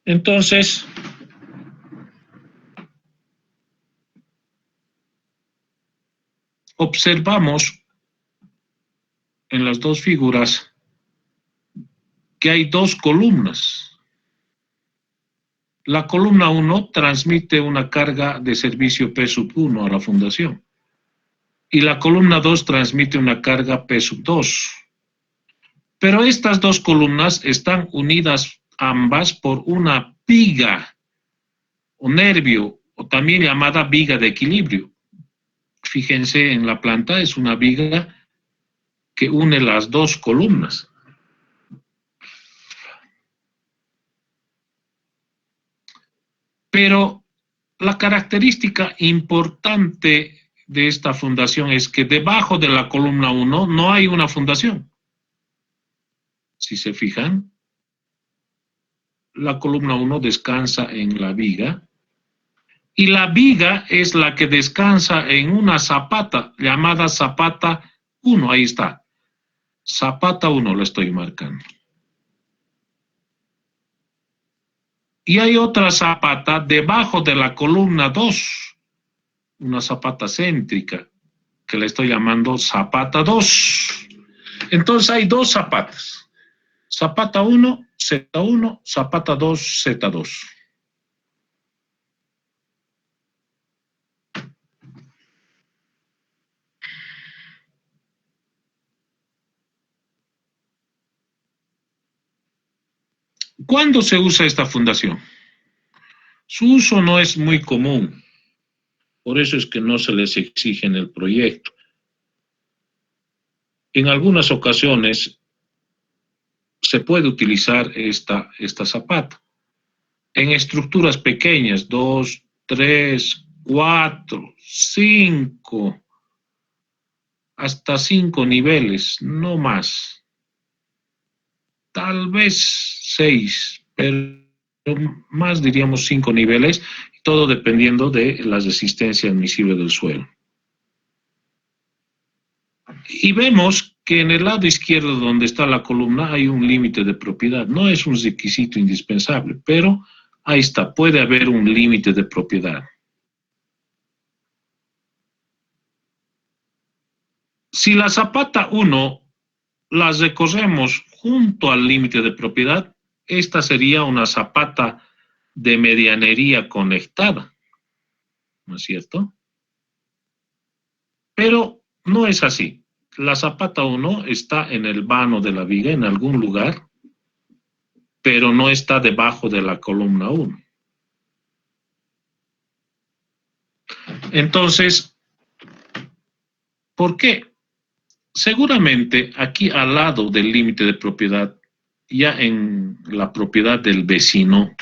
Entonces, observamos en las dos figuras que hay dos columnas. La columna 1 transmite una carga de servicio P sub 1 a la fundación. Y la columna 2 transmite una carga P sub 2. Pero estas dos columnas están unidas ambas por una viga o nervio, o también llamada viga de equilibrio. Fíjense en la planta, es una viga que une las dos columnas. Pero la característica importante de esta fundación es que debajo de la columna 1 no hay una fundación. Si se fijan, la columna 1 descansa en la viga y la viga es la que descansa en una zapata llamada zapata 1. Ahí está. Zapata 1 lo estoy marcando. Y hay otra zapata debajo de la columna 2, una zapata céntrica, que le estoy llamando zapata 2. Entonces hay dos zapatas. Zapata 1, Z1, zapata 2, Z2. ¿Cuándo se usa esta fundación? Su uso no es muy común, por eso es que no se les exige en el proyecto. En algunas ocasiones se puede utilizar esta zapata. En estructuras pequeñas, 2, 3, 4, 5, hasta 5 niveles, no más. Tal vez 6, pero más diríamos 5 niveles, todo dependiendo de la resistencia admisible del suelo. Y vemos que en el lado izquierdo donde está la columna hay un límite de propiedad. No es un requisito indispensable, pero ahí está, puede haber un límite de propiedad. Si la zapata 1 la recorremos junto al límite de propiedad, esta sería una zapata de medianería conectada, ¿no es cierto? Pero no es así. La zapata 1 está en el vano de la viga, en algún lugar, pero no está debajo de la columna 1. Entonces, ¿por qué? Seguramente aquí al lado del límite de propiedad, ya en la propiedad del vecino,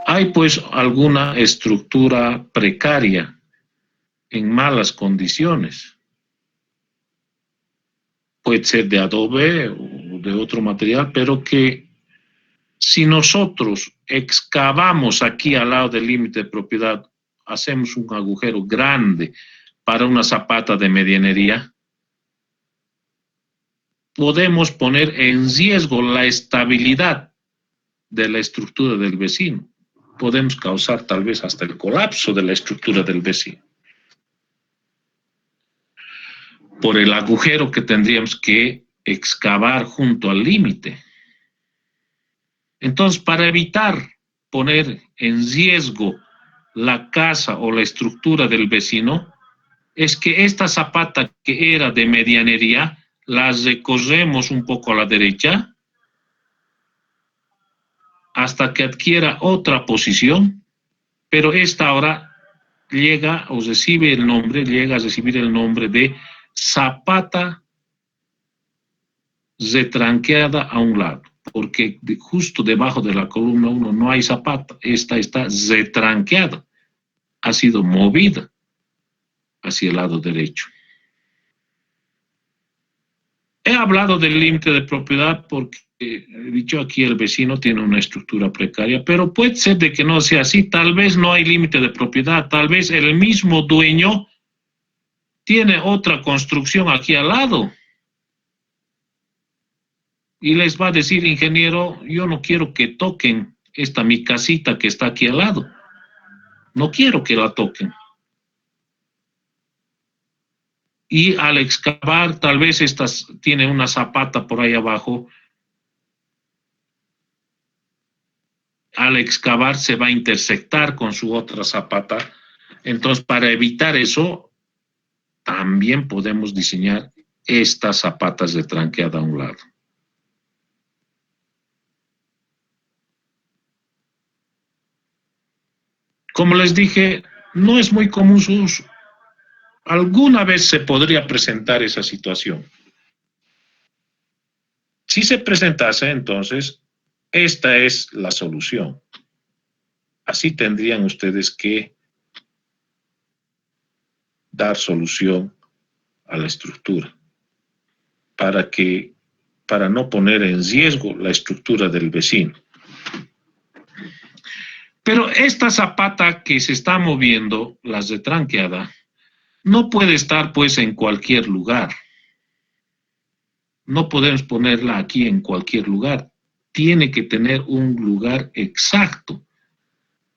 hay pues alguna estructura precaria en malas condiciones. Puede ser de adobe o de otro material, pero que si nosotros excavamos aquí al lado del límite de propiedad, hacemos un agujero grande para una zapata de medianería, podemos poner en riesgo la estabilidad de la estructura del vecino. Podemos causar tal vez hasta el colapso de la estructura del vecino, por el agujero que tendríamos que excavar junto al límite. Entonces, para evitar poner en riesgo la casa o la estructura del vecino, es que esta zapata que era de medianería, la recorremos un poco a la derecha hasta que adquiera otra posición, pero esta ahora llega a recibir el nombre de zapata retranqueada a un lado, porque justo debajo de la columna 1 no hay zapata, esta está retranqueada, ha sido movida hacia el lado derecho. He hablado del límite de propiedad porque he dicho aquí el vecino tiene una estructura precaria, pero puede ser de que no sea así, tal vez no hay límite de propiedad, tal vez el mismo dueño tiene otra construcción aquí al lado. y les va a decir, ingeniero, yo no quiero que toquen mi casita que está aquí al lado. No quiero que la toquen. Y al excavar, tal vez tiene una zapata por ahí abajo. Al excavar se va a intersectar con su otra zapata. Entonces, para evitar eso, también podemos diseñar estas zapatas de tranqueada a un lado. Como les dije, no es muy común su uso. Alguna vez se podría presentar esa situación. Si se presentase, entonces, esta es la solución. Así tendrían ustedes que dar solución a la estructura para no poner en riesgo la estructura del vecino. Pero esta zapata que se está moviendo, las de tranqueada, no puede estar pues en cualquier lugar. No podemos ponerla aquí en cualquier lugar. Tiene que tener un lugar exacto.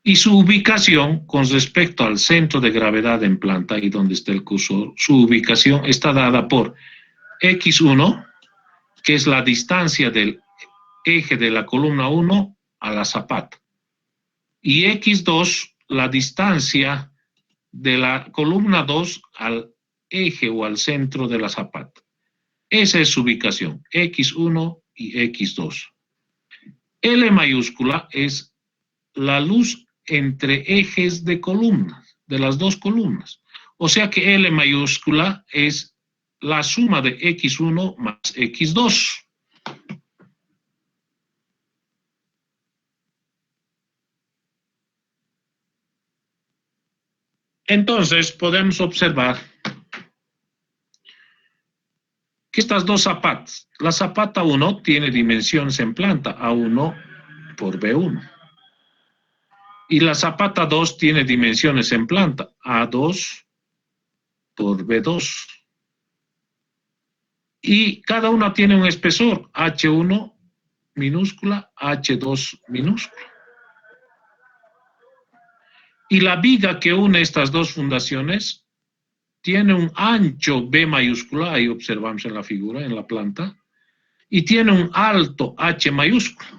Y su ubicación con respecto al centro de gravedad en planta y donde está el cursor, su ubicación está dada por X1, que es la distancia del eje de la columna 1 a la zapata. Y X2, la distancia de la columna 2 al eje o al centro de la zapata. Esa es su ubicación, X1 y X2. L mayúscula es la luz entre ejes de columnas, de las dos columnas. O sea que L mayúscula es la suma de X1 más X2. Entonces podemos observar que estas dos zapatas, la zapata 1 tiene dimensiones en planta, A1 por B1. Y la zapata 2 tiene dimensiones en planta, A2 por B2. Y cada una tiene un espesor, H1 minúscula, H2 minúscula. Y la viga que une estas dos fundaciones tiene un ancho B mayúscula, ahí observamos en la figura, en la planta, y tiene un alto H mayúscula.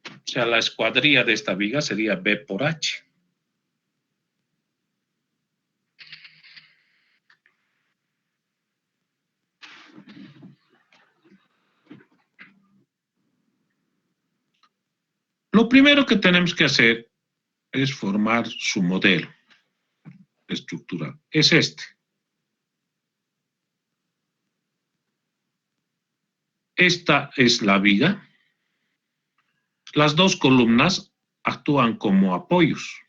O sea, la escuadrilla de esta viga sería B por H. Lo primero que tenemos que hacer es formar su modelo estructural. Es este. Esta es la viga. Las dos columnas actúan como apoyos.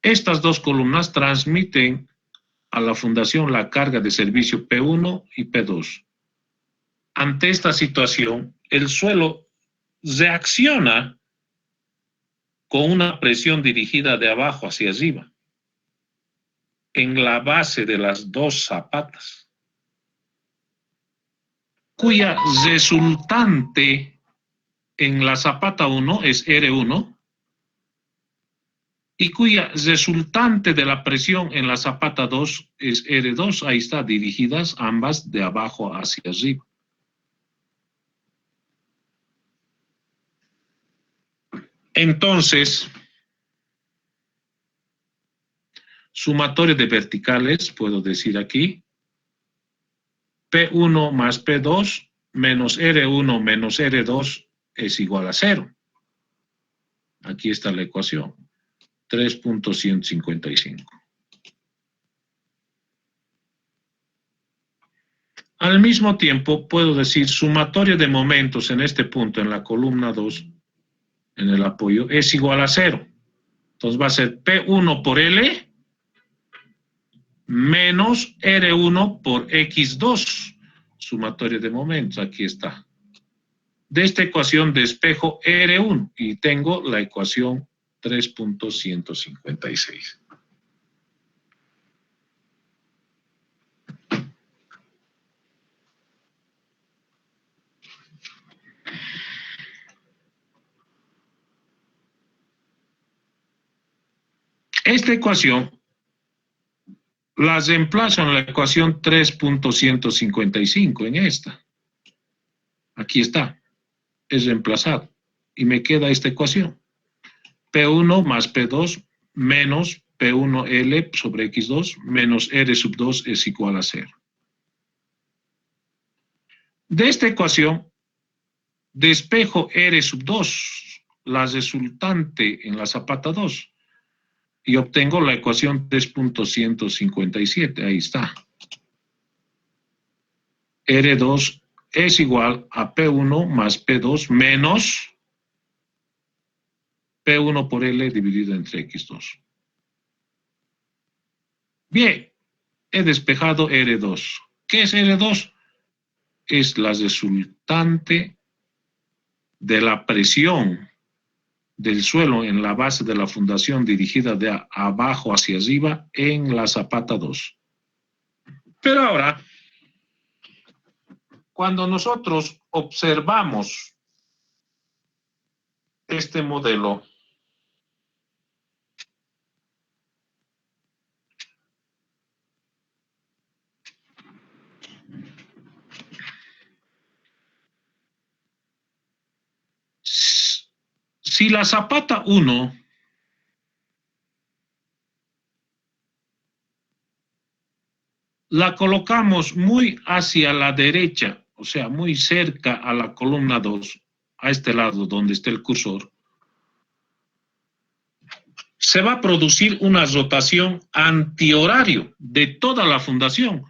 Estas dos columnas transmiten a la fundación la carga de servicio P1 y P2. Ante esta situación, el suelo reacciona con una presión dirigida de abajo hacia arriba en la base de las dos zapatas, cuya resultante en la zapata 1 es R1 y cuya resultante de la presión en la zapata 2 es R2. Ahí está, dirigidas ambas de abajo hacia arriba. Entonces, sumatorio de verticales, puedo decir aquí, P1 más P2 menos R1 menos R2 es igual a 0. Aquí está la ecuación, 3.155. Al mismo tiempo, puedo decir sumatorio de momentos en este punto, en la columna 2, en el apoyo, es igual a 0. Entonces va a ser P1 por L menos R1 por X2. Sumatorio de momentos, aquí está. De esta ecuación despejo R1 y tengo la ecuación 3.156. Esta ecuación la reemplazo en la ecuación 3.155, en esta. Aquí está, es reemplazado. Y me queda esta ecuación. P1 más P2 menos P1L sobre X2 menos R sub 2 es igual a 0. De esta ecuación, despejo R sub 2, la resultante en la zapata 2, y obtengo la ecuación 3.157, ahí está. R2 es igual a P1 más P2 menos P1 por L dividido entre X2. Bien, he despejado R2. ¿Qué es R2? Es la resultante de la presión del suelo en la base de la fundación dirigida de abajo hacia arriba en la zapata 2. Pero ahora, cuando nosotros observamos este modelo, si la zapata 1 la colocamos muy hacia la derecha, o sea, muy cerca a la columna 2, a este lado donde está el cursor, se va a producir una rotación antihorario de toda la fundación.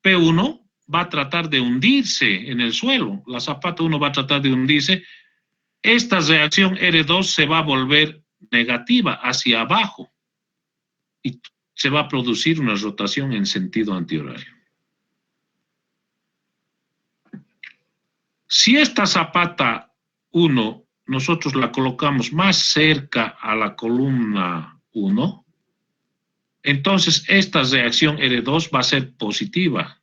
P1 va a tratar de hundirse en el suelo, la zapata 1 va a tratar de hundirse. Esta reacción R2 se va a volver negativa hacia abajo y se va a producir una rotación en sentido antihorario. Si esta zapata 1 nosotros la colocamos más cerca a la columna 1, entonces esta reacción R2 va a ser positiva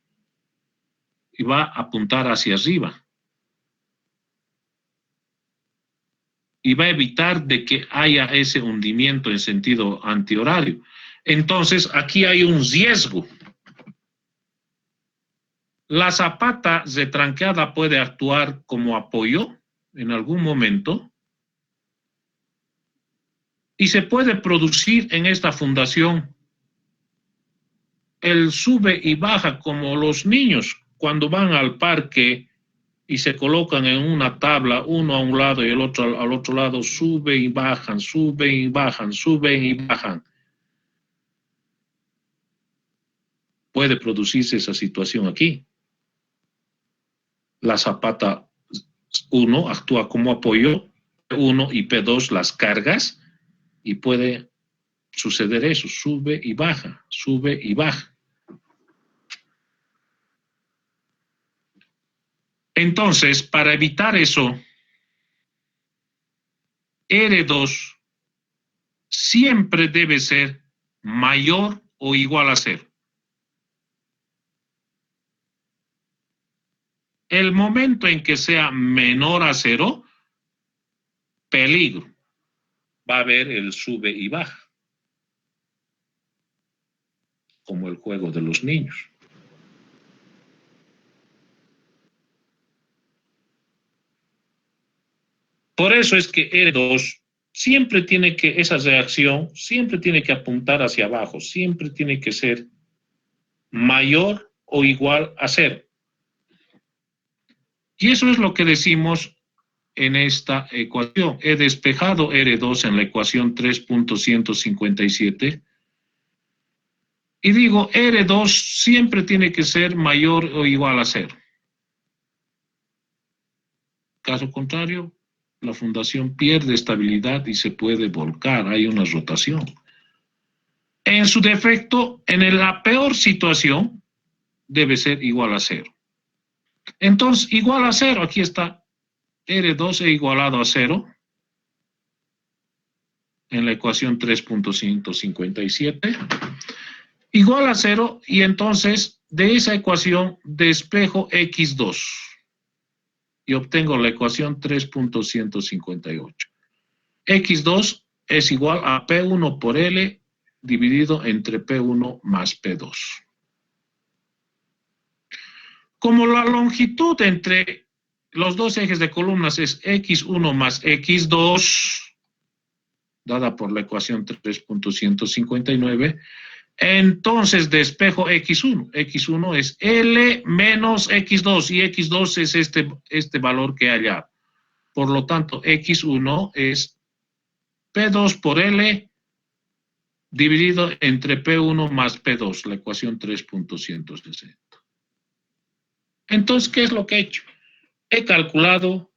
y va a apuntar hacia arriba. Y va a evitar de que haya ese hundimiento en sentido antihorario. Entonces, aquí hay un riesgo. La zapata retranqueada puede actuar como apoyo en algún momento y se puede producir en esta fundación el sube y baja como los niños cuando van al parque y se colocan en una tabla, uno a un lado y el otro al otro lado, suben y bajan, suben y bajan, suben y bajan. Puede producirse esa situación aquí. La zapata 1 actúa como apoyo, P1 y P2 las cargas, y puede suceder eso, sube y baja, sube y baja. Entonces, para evitar eso, R2 siempre debe ser mayor o igual a 0. El momento en que sea menor a 0, peligro. Va a haber el sube y baja, como el juego de los niños. Por eso es que R2 siempre tiene que, esa reacción siempre tiene que apuntar hacia abajo, siempre tiene que ser mayor o igual a 0. Y eso es lo que decimos en esta ecuación. He despejado R2 en la ecuación 3.157 y digo R2 siempre tiene que ser mayor o igual a 0. Caso contrario, la fundación pierde estabilidad y se puede volcar, hay una rotación. En su defecto, en la peor situación, debe ser igual a 0. Entonces, igual a 0, aquí está, R2 es igualado a 0, en la ecuación 3.157, igual a 0, y entonces de esa ecuación despejo X2 y obtengo la ecuación 3.158. X2 es igual a P1 por L dividido entre P1 más P2. Como la longitud entre los dos ejes de columnas es X1 más X2, dada por la ecuación 3.159, entonces despejo X1. X1 es L menos X2 y X2 es este valor que hay allá. Por lo tanto, X1 es P2 por L dividido entre P1 más P2, la ecuación 3.160. Entonces, ¿qué es lo que he hecho? He calculado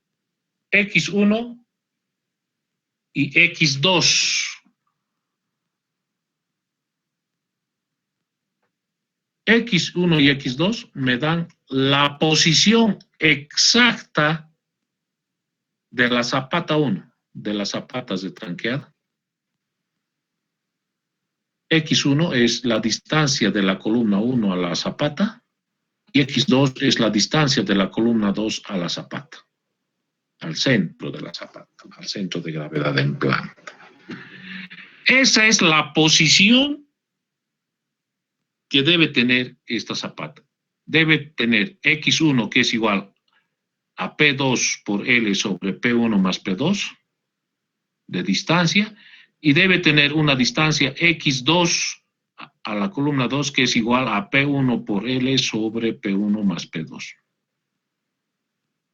X1 y X2. X1 y X2 me dan la posición exacta de la zapata 1, de las zapatas de tranqueada. X1 es la distancia de la columna 1 a la zapata y X2 es la distancia de la columna 2 a la zapata, al centro de la zapata, al centro de gravedad en planta. Esa es la posición que debe tener esta zapata. Debe tener X1, que es igual a P2 por L sobre P1 más P2 de distancia, y debe tener una distancia X2 a la columna 2 que es igual a P1 por L sobre P1 más P2.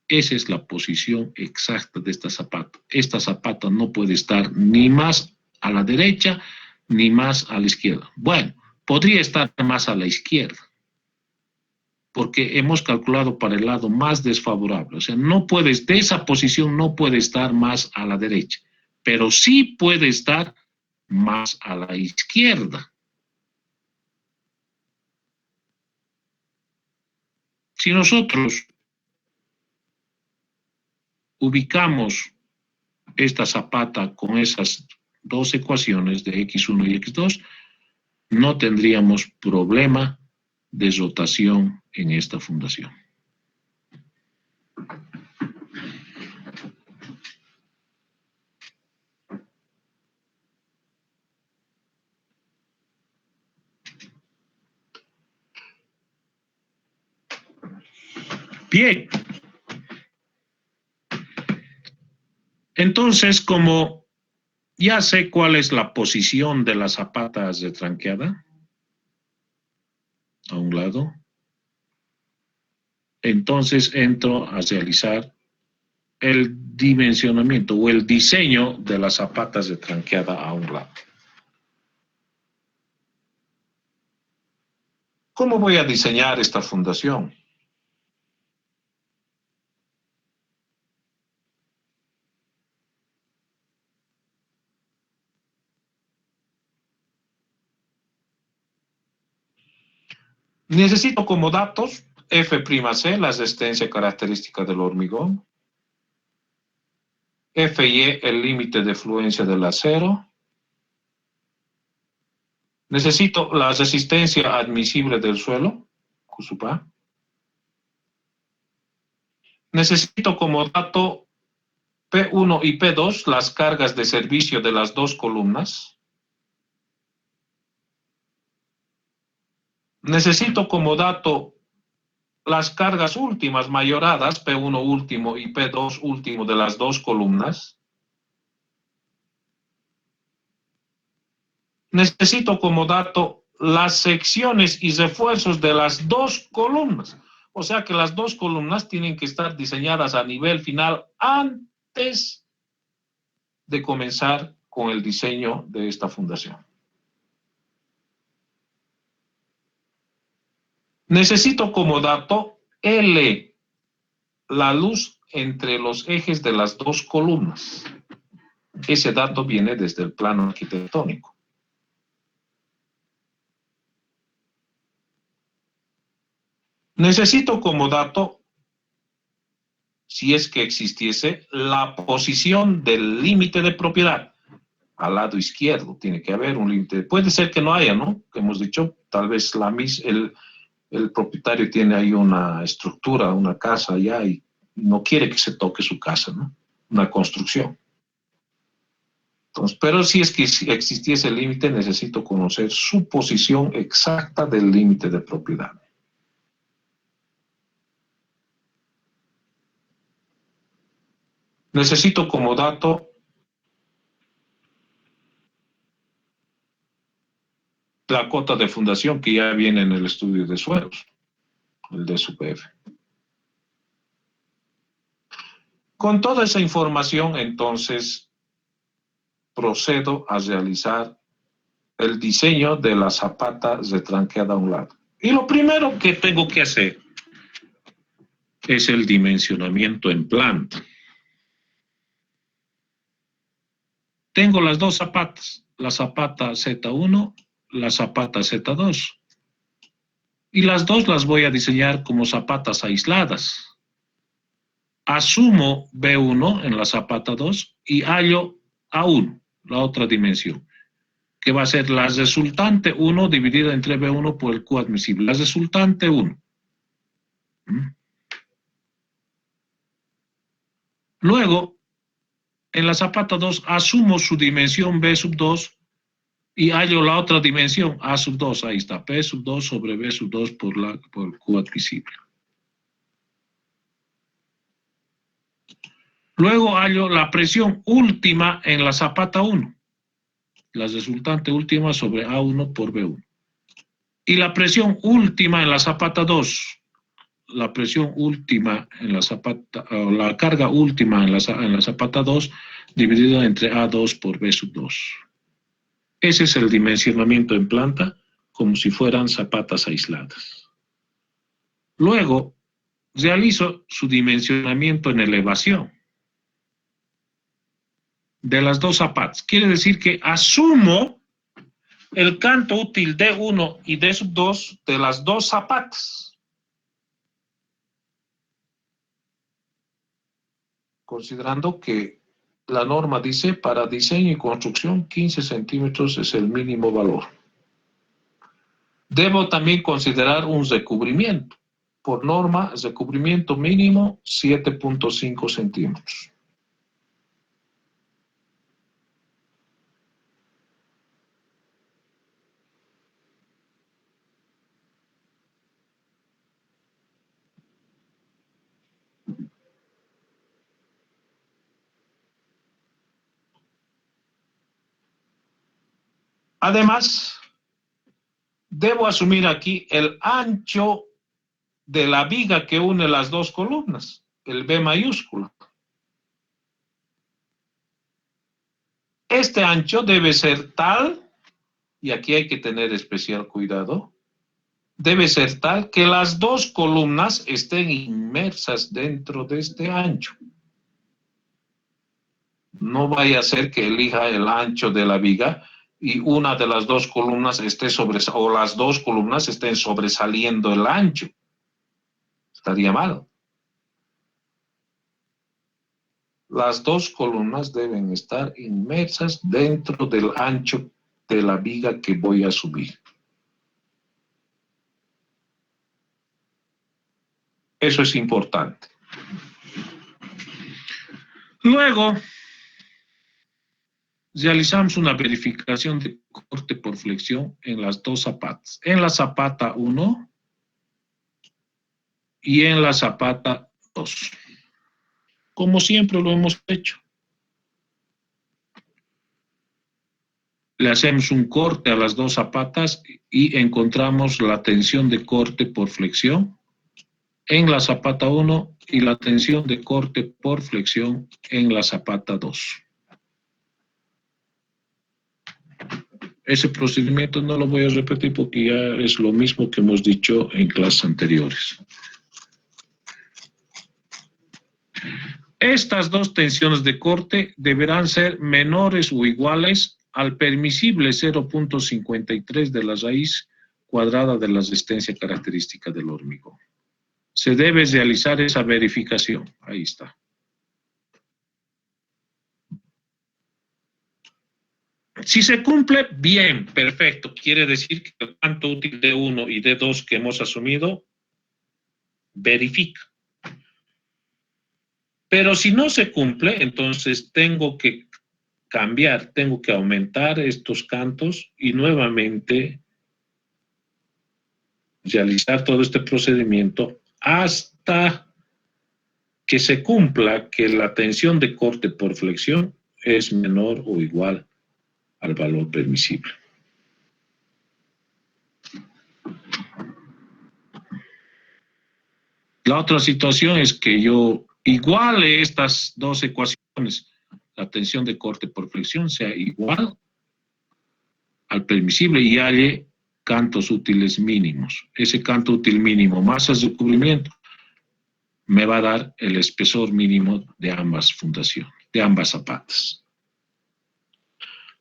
Esa es la posición exacta de esta zapata. Esta zapata no puede estar ni más a la derecha ni más a la izquierda. Bueno, podría estar más a la izquierda, porque hemos calculado para el lado más desfavorable. O sea, no puedes, de esa posición no puede estar más a la derecha, pero sí puede estar más a la izquierda. Si nosotros ubicamos esta zapata con esas dos ecuaciones de X1 y X2, no tendríamos problema de rotación en esta fundación. Bien. Entonces, como ya sé cuál es la posición de las zapatas de tranqueada, a un lado, entonces entro a realizar el dimensionamiento o el diseño de las zapatas de tranqueada a un lado. ¿Cómo voy a diseñar esta fundación? Necesito como datos F'C, la resistencia característica del hormigón, Fy, el límite de fluencia del acero. Necesito la resistencia admisible del suelo, Q(A). Necesito como dato P1 y P2, las cargas de servicio de las dos columnas. Necesito como dato las cargas últimas mayoradas, P1 último y P2 último de las dos columnas. Necesito como dato las secciones y refuerzos de las dos columnas. O sea que las dos columnas tienen que estar diseñadas a nivel final antes de comenzar con el diseño de esta fundación. Necesito como dato L, la luz entre los ejes de las dos columnas. Ese dato viene desde el plano arquitectónico. Necesito como dato, si es que existiese, la posición del límite de propiedad. Al lado izquierdo tiene que haber un límite. Puede ser que no haya, ¿no? Que hemos dicho, tal vez el propietario tiene ahí una estructura, una casa allá y no quiere que se toque su casa, ¿no? Una construcción. Entonces, pero si es que existiese el límite, necesito conocer su posición exacta del límite de propiedad. Necesito como dato la cuota de fundación que ya viene en el estudio de suelos, el de SUPF. Con toda esa información, entonces, procedo a realizar el diseño de la zapata retranqueada a un lado. Y lo primero que tengo que hacer es el dimensionamiento en planta. Tengo las dos zapatas, la zapata Z1, la zapata Z2. Y las dos las voy a diseñar como zapatas aisladas. Asumo B1 en la zapata 2 y hallo A1, la otra dimensión, que va a ser la resultante 1 dividida entre B1 por el Q admisible. La resultante 1. Luego, en la zapata 2, asumo su dimensión B sub 2 y hallo la otra dimensión, A sub 2, ahí está, P sub 2 sobre B sub 2 por Q admisible. Luego hallo la presión última en la zapata 1, la resultante última sobre A1 por B1. Y la presión última en la zapata 2, la presión última en la zapata, o la carga última en la zapata 2, dividido entre A2 por B sub 2. Ese es el dimensionamiento en planta, como si fueran zapatas aisladas. Luego, realizo su dimensionamiento en elevación de las dos zapatas. Quiere decir que asumo el canto útil D1 y D sub 2 de las dos zapatas, considerando que la norma dice para diseño y construcción 15 centímetros es el mínimo valor. Debo también considerar un recubrimiento. Por norma, recubrimiento mínimo 7.5 centímetros. Además, debo asumir aquí el ancho de la viga que une las dos columnas, el B mayúsculo. Este ancho debe ser tal, y aquí hay que tener especial cuidado, debe ser tal que las dos columnas estén inmersas dentro de este ancho. No vaya a ser que elija el ancho de la viga y una de las dos columnas esté o las dos columnas estén sobresaliendo el ancho. Estaría mal. Las dos columnas deben estar inmersas dentro del ancho de la viga que voy a subir. Eso es importante. Luego, realizamos una verificación de corte por flexión en las dos zapatas. En la zapata 1 y en la zapata 2. Como siempre lo hemos hecho. Le hacemos un corte a las dos zapatas y encontramos la tensión de corte por flexión en la zapata 1 y la tensión de corte por flexión en la zapata 2. Ese procedimiento no lo voy a repetir porque ya es lo mismo que hemos dicho en clases anteriores. Estas dos tensiones de corte deberán ser menores o iguales al permisible 0.53 de la raíz cuadrada de la resistencia característica del hormigón. Se debe realizar esa verificación. Ahí está. Si se cumple, bien, perfecto. Quiere decir que el canto útil D1 y D2 que hemos asumido, verifica. Pero si no se cumple, entonces tengo que cambiar, tengo que aumentar estos cantos y nuevamente realizar todo este procedimiento hasta que se cumpla que la tensión de corte por flexión es menor o igual al valor permisible. La otra situación es que yo iguale estas dos ecuaciones, la tensión de corte por flexión sea igual al permisible y halle cantos útiles mínimos. Ese canto útil mínimo más el recubrimiento me va a dar el espesor mínimo de ambas fundaciones, de ambas zapatas.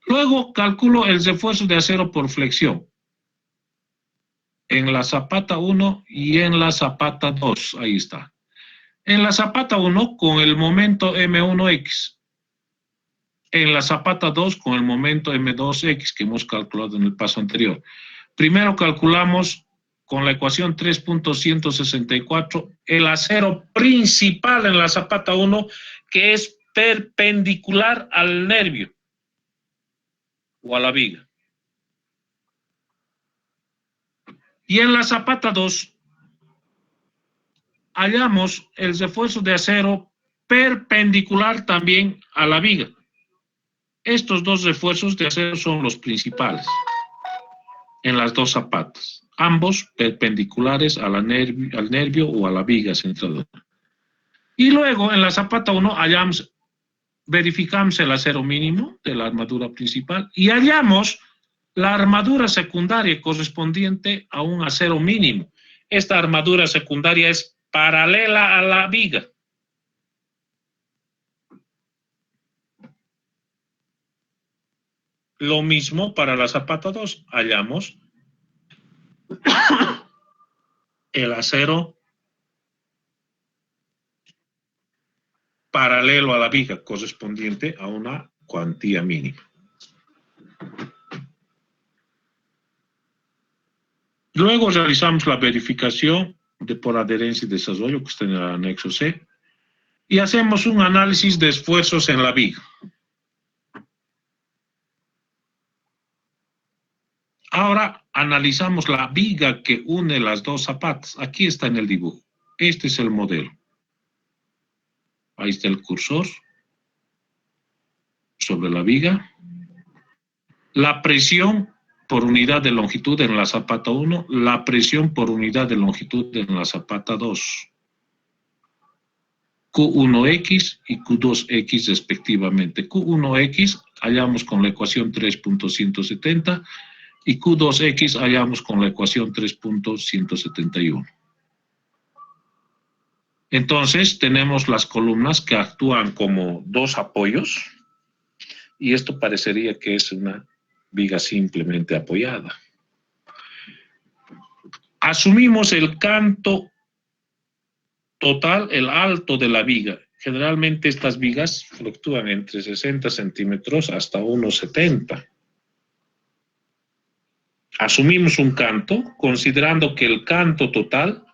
Luego calculo el refuerzo de acero por flexión en la zapata 1 y en la zapata 2, ahí está. En la zapata 1 con el momento M1X, en la zapata 2 con el momento M2X que hemos calculado en el paso anterior. Primero calculamos con la ecuación 3.164 el acero principal en la zapata 1 que es perpendicular al nervio o a la viga. Y en la zapata 2 hallamos el refuerzo de acero perpendicular también a la viga. Estos dos refuerzos de acero son los principales en las dos zapatas, ambos perpendiculares a al nervio o a la viga centradora. Y luego en la zapata 1 verificamos el acero mínimo de la armadura principal y hallamos la armadura secundaria correspondiente a un acero mínimo. Esta armadura secundaria es paralela a la viga. Lo mismo para la zapata 2, hallamos el acero paralelo a la viga correspondiente a una cuantía mínima. Luego realizamos la verificación por adherencia y desarrollo que está en el anexo C y hacemos un análisis de esfuerzos en la viga. Ahora analizamos la viga que une las dos zapatas. Aquí está en el dibujo. Este es el modelo. Ahí está el cursor sobre la viga. La presión por unidad de longitud en la zapata 1, la presión por unidad de longitud en la zapata 2. Q1X y Q2X respectivamente. Q1X hallamos con la ecuación 3.170 y Q2X hallamos con la ecuación 3.171. Entonces tenemos las columnas que actúan como dos apoyos y esto parecería que es una viga simplemente apoyada. Asumimos el canto total, el alto de la viga. Generalmente estas vigas fluctúan entre 60 centímetros hasta 1,70. Asumimos un canto, considerando que el canto total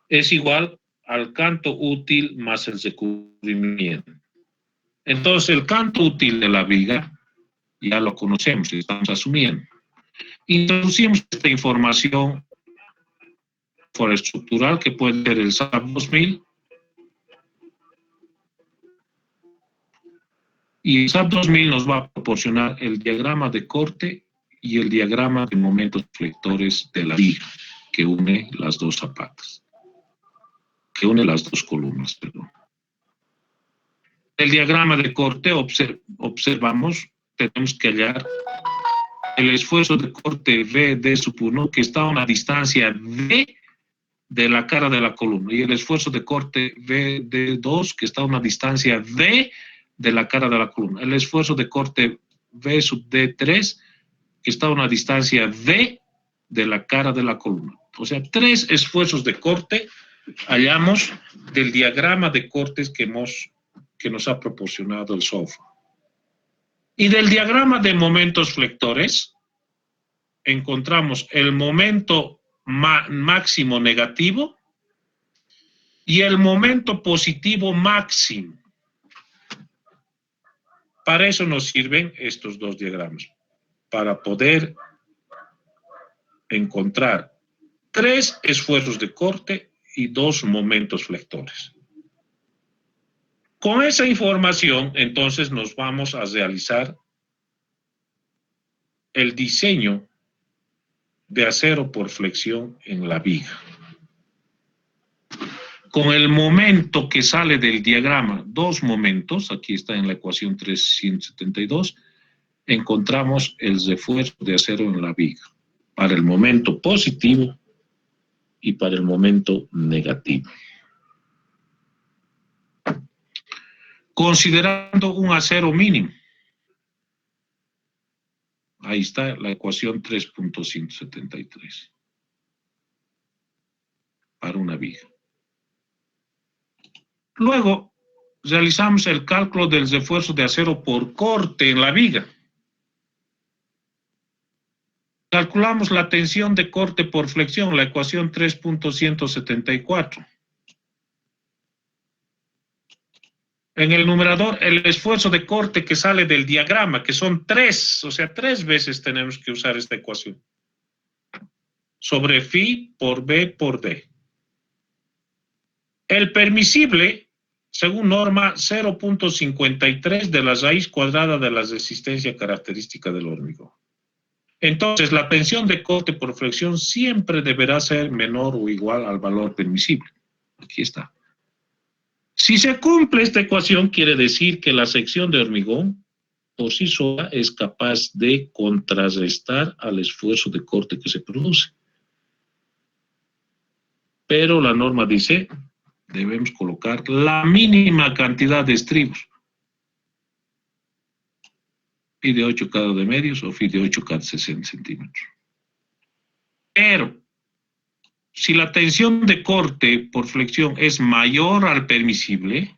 es igual al canto útil más el recubrimiento. Entonces, el canto útil de la viga, ya lo conocemos, estamos asumiendo. Introducimos esta información por estructural, que puede ser el SAP 2000, y el SAP 2000 nos va a proporcionar el diagrama de corte y el diagrama de momentos flectores de la viga que une las dos zapatas, que une las dos columnas, perdón. El diagrama de corte observamos, tenemos que hallar el esfuerzo de corte V de sub 1 que está a una distancia D de la cara de la columna y el esfuerzo de corte V de 2 que está a una distancia D de la cara de la columna. El esfuerzo de corte V sub D3 que está a una distancia D de la cara de la columna. O sea, 3 esfuerzos de corte hallamos del diagrama de cortes que nos ha proporcionado el software. Y del diagrama de momentos flectores encontramos el momento máximo negativo y el momento positivo máximo. Para eso nos sirven estos dos diagramas, para poder encontrar 3 esfuerzos de corte y 2 momentos flectores. Con esa información, entonces, nos vamos a realizar el diseño de acero por flexión en la viga. Con el momento que sale del diagrama, 2 momentos, aquí está en la ecuación 372, encontramos el refuerzo de acero en la viga, para el momento positivo y para el momento negativo. Considerando un acero mínimo, ahí está la ecuación 3.173, para una viga. Luego, realizamos el cálculo del refuerzo de acero por corte en la viga. Calculamos la tensión de corte por flexión, la ecuación 3.174. En el numerador, el esfuerzo de corte que sale del diagrama, que son 3, o sea, 3 veces tenemos que usar esta ecuación. Sobre phi por B por D. El permisible, según norma, 0.53 de la raíz cuadrada de la resistencia característica del hormigón. Entonces, la tensión de corte por flexión siempre deberá ser menor o igual al valor permisible. Aquí está. Si se cumple esta ecuación, quiere decir que la sección de hormigón por sí sola es capaz de contrarrestar al esfuerzo de corte que se produce. Pero la norma dice, debemos colocar la mínima cantidad de estribos. Phi de 8 cada de medios o phi de 8 cada 60 centímetros. Pero, si la tensión de corte por flexión es mayor al permisible,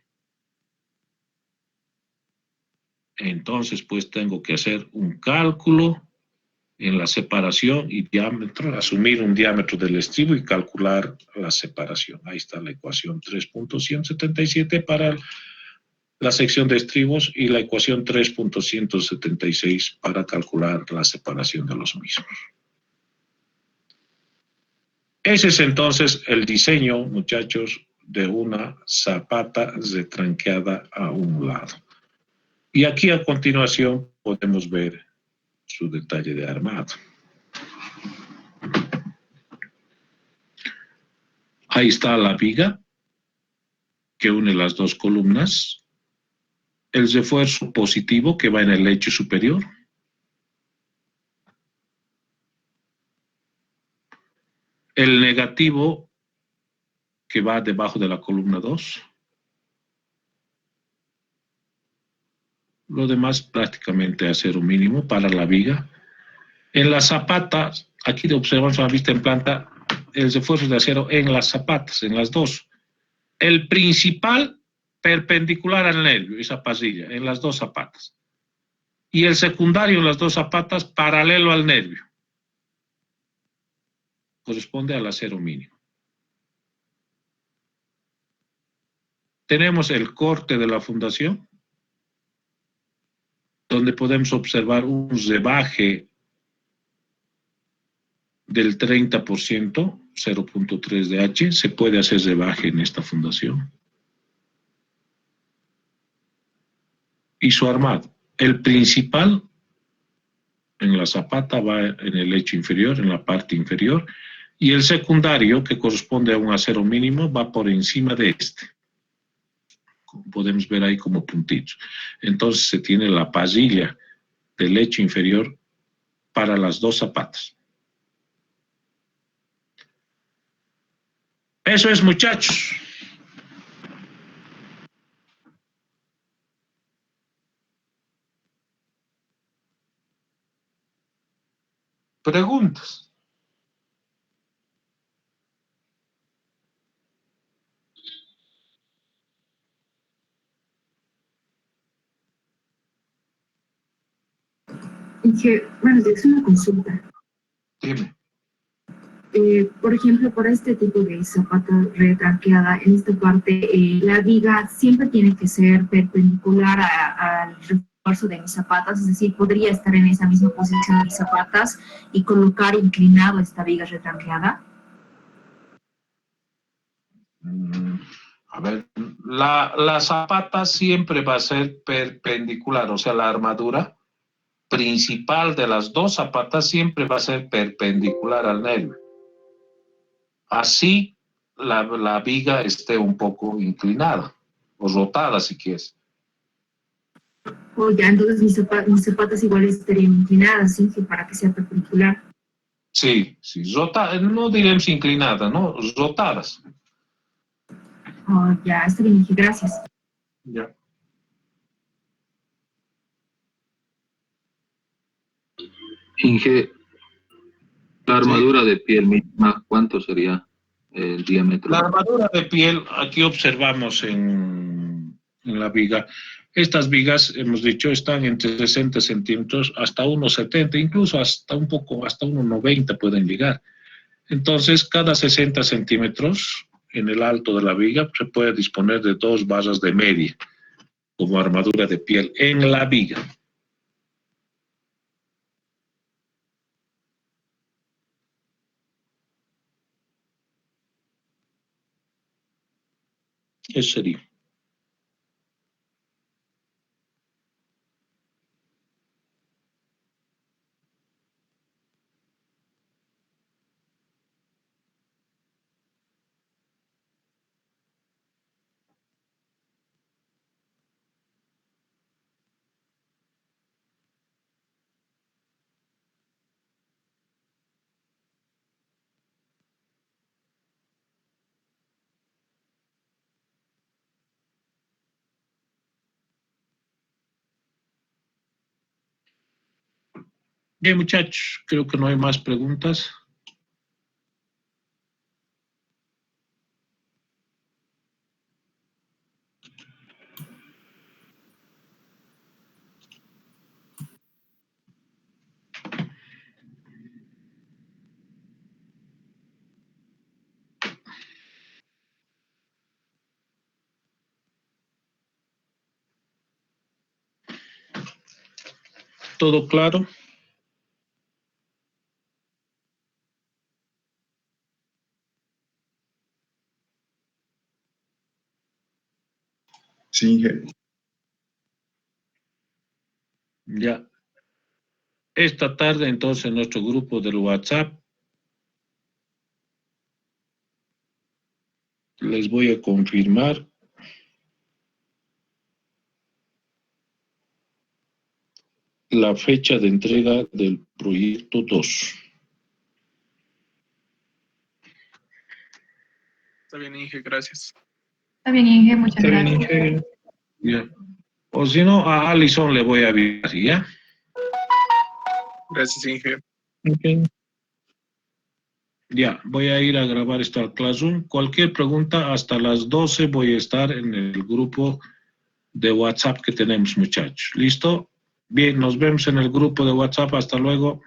entonces pues tengo que hacer un cálculo en la separación y diámetro, asumir un diámetro del estribo y calcular la separación. Ahí está la ecuación 3.177 para la sección de estribos y la ecuación 3.176 para calcular la separación de los mismos. Ese es entonces el diseño, muchachos, de una zapata retranqueada a un lado. Y aquí a continuación podemos ver su detalle de armado. Ahí está la viga que une las dos columnas, el refuerzo positivo que va en el lecho superior, el negativo que va debajo de la columna 2, lo demás prácticamente acero mínimo para la viga. En las zapatas, aquí observamos la vista en planta, el refuerzo de acero en las zapatas, en las dos. El principal perpendicular al nervio, esa pasilla, en las dos zapatas. Y el secundario en las dos zapatas paralelo al nervio. Corresponde al acero mínimo. Tenemos el corte de la fundación, donde podemos observar un rebaje del 30%, 0.3 de H. Se puede hacer rebaje en esta fundación. Y su armado. El principal en la zapata va en el lecho inferior, en la parte inferior, y el secundario, que corresponde a un acero mínimo, va por encima de este. Como podemos ver ahí como puntitos. Entonces se tiene la pasilla del lecho inferior para las dos zapatas. Eso es, muchachos. ¿Preguntas? Bueno, es una consulta. Dime. Por ejemplo, para este tipo de zapata retranqueada, en esta parte, la viga siempre tiene que ser perpendicular al refuerzo de mis zapatas, es decir, podría estar en esa misma posición de mis zapatas y colocar inclinado esta viga retranqueada. A ver, la zapata siempre va a ser perpendicular, o sea, la armadura principal de las dos zapatas siempre va a ser perpendicular al nervio. Así la viga esté un poco inclinada o rotada si quieres. O ya, entonces mis zapatas igual estarían inclinadas, ¿sí? Para que sea perpendicular. Sí, no diremos inclinadas, ¿no? Rotadas. Oh, ya, está bien, Inge, gracias. Ya. Inge, la Sí. armadura de piel misma, ¿cuánto sería el diámetro? La armadura de piel, aquí observamos en la viga. Estas vigas, hemos dicho, están entre 60 centímetros hasta 1,70, incluso hasta un poco, hasta 1,90 pueden llegar. Entonces, cada 60 centímetros en el alto de la viga se puede disponer de 2 barras de media como armadura de piel en la viga. Eso sería. Bien, muchachos, creo que no hay más preguntas. ¿Todo claro? Sí, Inge. Ya. Esta tarde, entonces, en nuestro grupo del WhatsApp, les voy a confirmar la fecha de entrega del proyecto 2. Está bien, Inge, gracias. Está bien, Inge, muchas Está bien, gracias. Inge. Ya. O si no, a Alison le voy a avisar, ¿ya? Gracias, Inge. Ok. Ya, voy a ir a grabar esta Classroom. Cualquier pregunta, hasta las 12 voy a estar en el grupo de WhatsApp que tenemos, muchachos. ¿Listo? Bien, nos vemos en el grupo de WhatsApp. Hasta luego.